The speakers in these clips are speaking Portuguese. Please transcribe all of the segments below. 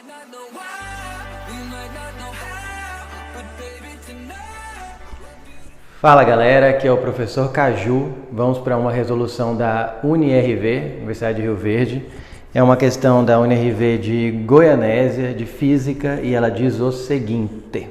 might not know why, we might not know how, but baby tonight. Fala galera, aqui é o professor Caju. Vamos para uma resolução da UniRV, Universidade de Rio Verde. É uma questão da UniRV de Goianésia, de Física, e ela diz o seguinte: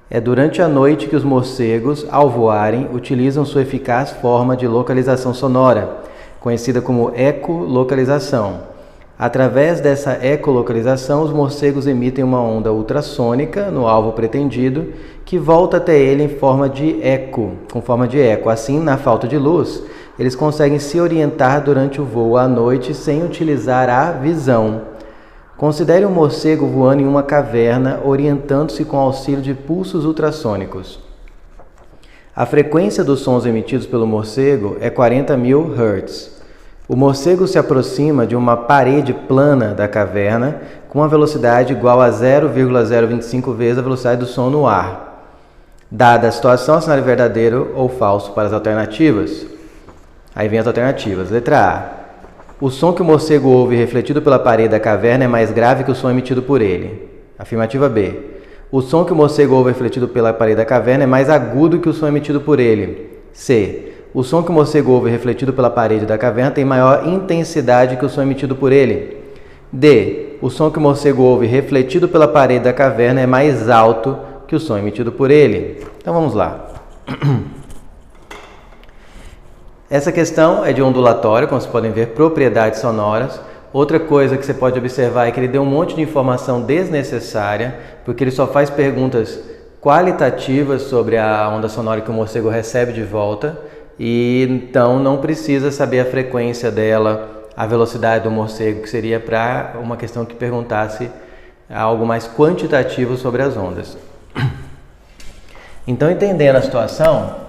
é durante a noite que os morcegos, ao voarem, utilizam sua eficaz forma de localização sonora, conhecida como ecolocalização. Através dessa ecolocalização, os morcegos emitem uma onda ultrassônica no alvo pretendido, que volta até ele em forma de eco, com forma de eco. Assim, na falta de luz, eles conseguem se orientar durante o voo à noite sem utilizar a visão. Considere um morcego voando em uma caverna, orientando-se com auxílio de pulsos ultrassônicos. A frequência dos sons emitidos pelo morcego é 40.000 Hz. O morcego se aproxima de uma parede plana da caverna com uma velocidade igual a 0,025 vezes a velocidade do som no ar. Dada a situação, cenário verdadeiro ou falso para as alternativas. Aí vem as alternativas. Letra A. O som que o morcego ouve refletido pela parede da caverna é mais grave que o som emitido por ele. Afirmativa B. O som que o morcego ouve refletido pela parede da caverna é mais agudo que o som emitido por ele. C. O som que o morcego ouve refletido pela parede da caverna tem maior intensidade que o som emitido por ele. D. O som que o morcego ouve refletido pela parede da caverna é mais alto que o som emitido por ele. Então vamos lá. Essa questão é de ondulatório, como vocês podem ver, propriedades sonoras. Outra coisa que você pode observar é que ele deu um monte de informação desnecessária, porque ele só faz perguntas qualitativas sobre a onda sonora que o morcego recebe de volta, e então não precisa saber a frequência dela, a velocidade do morcego, que seria para uma questão que perguntasse algo mais quantitativo sobre as ondas. Então, entendendo a situação,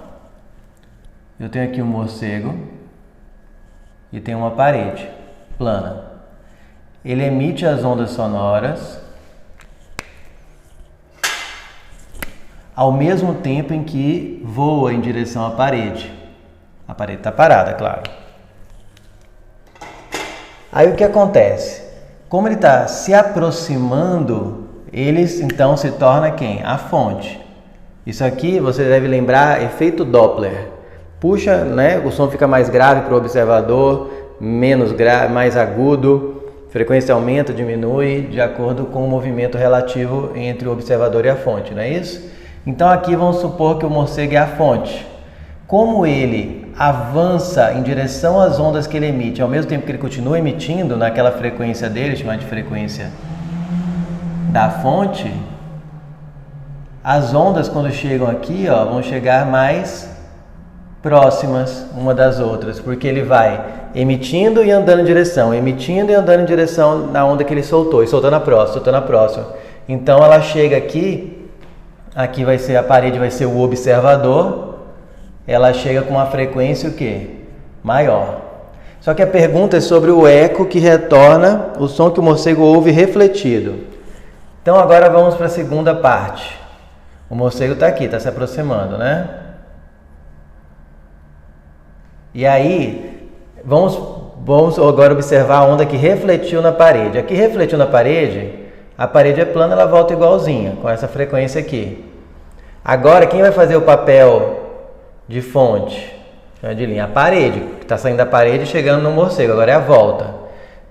eu tenho aqui um morcego e tenho uma parede plana. Ele emite as ondas sonoras ao mesmo tempo em que voa em direção à parede. A parede está parada, claro. Aí o que acontece? Como ele está se aproximando, ele então se torna quem? A fonte. Isso aqui você deve lembrar, efeito Doppler. Puxa, né? O som fica mais grave para o observador, menos grave, mais agudo. A frequência aumenta, diminui de acordo com o movimento relativo entre o observador e a fonte, não é isso? Então aqui vamos supor que o morcego é a fonte. Como ele avança em direção às ondas que ele emite, ao mesmo tempo que ele continua emitindo naquela frequência dele, chamada de frequência da fonte, as ondas quando chegam aqui, ó, vão chegar mais próximas uma das outras, porque ele vai emitindo e andando em direção, emitindo e andando em direção na onda que ele soltou, e soltando a próxima, soltando a próxima. Então ela chega aqui, aqui vai ser a parede, vai ser o observador. Ela chega com uma frequência o quê? Maior. Só que a pergunta é sobre o eco que retorna o som que o morcego ouve refletido. Então agora vamos para a segunda parte. O morcego está aqui, está se aproximando, né? E aí, vamos agora observar a onda que refletiu na parede. Aqui refletiu na parede, a parede é plana, ela volta igualzinha, com essa frequência aqui. Agora, quem vai fazer o papel de fonte, de linha? A parede, que está saindo da parede e chegando no morcego, agora é a volta.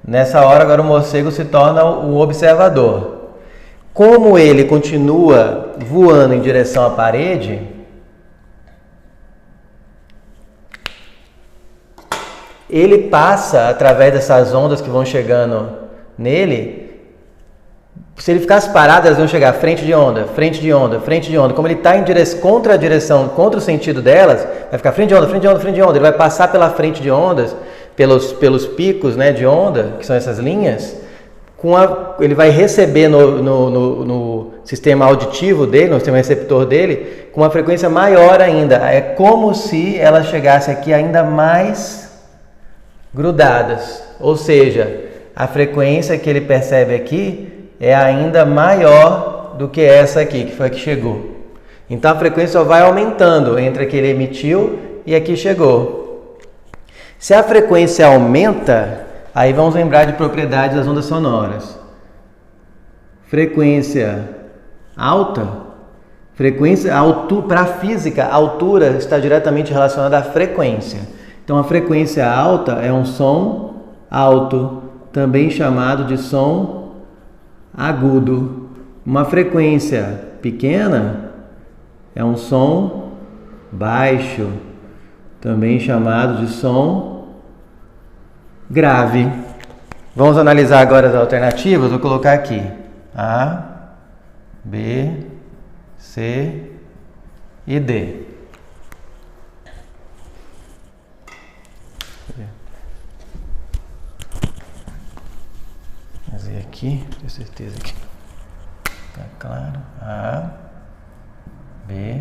Nessa hora, agora o morcego se torna o observador. Como ele continua voando em direção à parede, ele passa através dessas ondas que vão chegando nele. Se ele ficasse parado, elas iam chegar frente de onda, frente de onda, frente de onda. Como ele está em contra a direção, contra o sentido delas, vai ficar frente de onda, frente de onda, frente de onda. Ele vai passar pela frente de ondas, pelos picos, né, de onda, que são essas linhas. Ele vai receber no sistema auditivo dele, no sistema receptor dele, com uma frequência maior ainda. É como se ela chegasse aqui ainda mais grudadas. Ou seja, a frequência que ele percebe aqui é ainda maior do que essa aqui, que foi a que chegou. Então a frequência vai aumentando entre a que ele emitiu e a que chegou. Se a frequência aumenta, aí vamos lembrar de propriedades das ondas sonoras. frequência alta. Para a física, a altura está diretamente relacionada à frequência. Então, a frequência alta é um som alto, também chamado de som agudo. Uma frequência pequena é um som baixo, também chamado de som grave. Vamos analisar agora as alternativas. Vou colocar aqui A, B, C e D. Vou fazer aqui, tenho certeza que tá claro. A, B,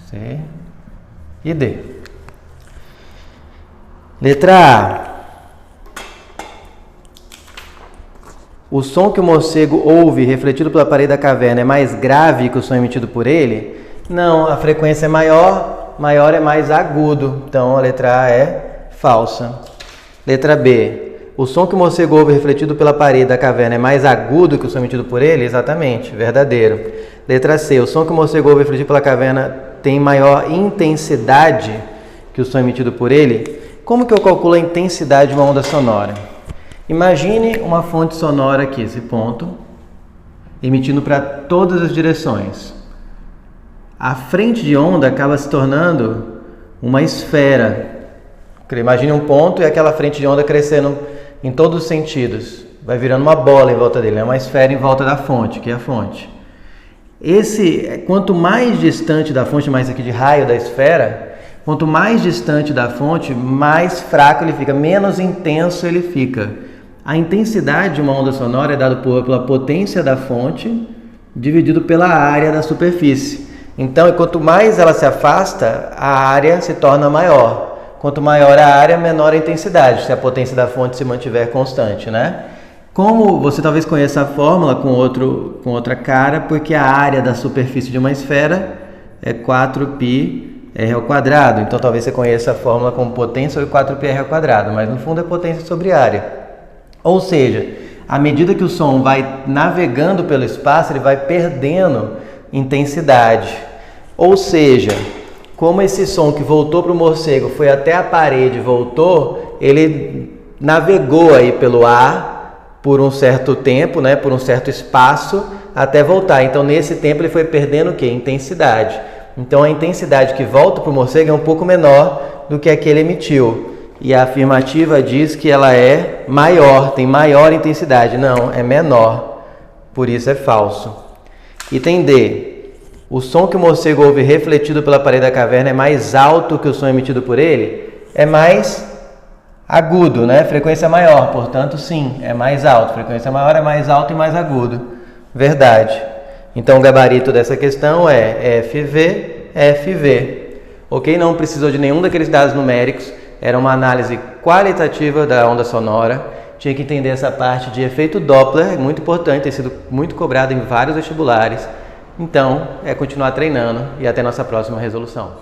C e D. Letra A. O som que o morcego ouve refletido pela parede da caverna é mais grave que o som emitido por ele? Não, a frequência é maior é mais agudo. Então a letra A é falsa. Letra B. O som que o morcego ouve refletido pela parede da caverna é mais agudo que o som emitido por ele? Exatamente, verdadeiro. Letra C. O som que o morcego ouve refletido pela caverna tem maior intensidade que o som emitido por ele? Como que eu calculo a intensidade de uma onda sonora? Imagine uma fonte sonora aqui, esse ponto, emitindo para todas as direções. A frente de onda acaba se tornando uma esfera. Imagine um ponto e aquela frente de onda crescendo em todos os sentidos. Vai virando uma bola em volta dele, é uma esfera em volta da fonte, que é a fonte. Quanto mais distante da fonte, mais aqui de raio da esfera, quanto mais distante da fonte, mais fraco ele fica, menos intenso ele fica. A intensidade de uma onda sonora é dada pela potência da fonte dividido pela área da superfície. Então, quanto mais ela se afasta, a área se torna maior. Quanto maior a área, menor a intensidade, se a potência da fonte se mantiver constante, né? Como você talvez conheça a fórmula com outra cara, porque a área da superfície de uma esfera é 4πr². Então, talvez você conheça a fórmula como potência sobre 4πr², mas no fundo é potência sobre área. Ou seja, à medida que o som vai navegando pelo espaço, ele vai perdendo intensidade. Ou seja, como esse som que voltou para o morcego foi até a parede e voltou, ele navegou aí pelo ar por um certo tempo, né, por um certo espaço, até voltar. Então, nesse tempo, ele foi perdendo o quê? Intensidade. Então, a intensidade que volta para o morcego é um pouco menor do que a que ele emitiu. E a afirmativa diz que ela é maior, tem maior intensidade. Não, é menor. Por isso é falso. Item D. O som que o morcego ouve refletido pela parede da caverna é mais alto que o som emitido por ele? É mais agudo, né? Frequência maior, portanto, sim, é mais alto. Frequência maior é mais alto e mais agudo. Verdade. Então, o gabarito dessa questão é FV, FV. Ok? Não precisou de nenhum daqueles dados numéricos. Era uma análise qualitativa da onda sonora. Tinha que entender essa parte de efeito Doppler, muito importante, tem sido muito cobrado em vários vestibulares. Então, é continuar treinando e até nossa próxima resolução.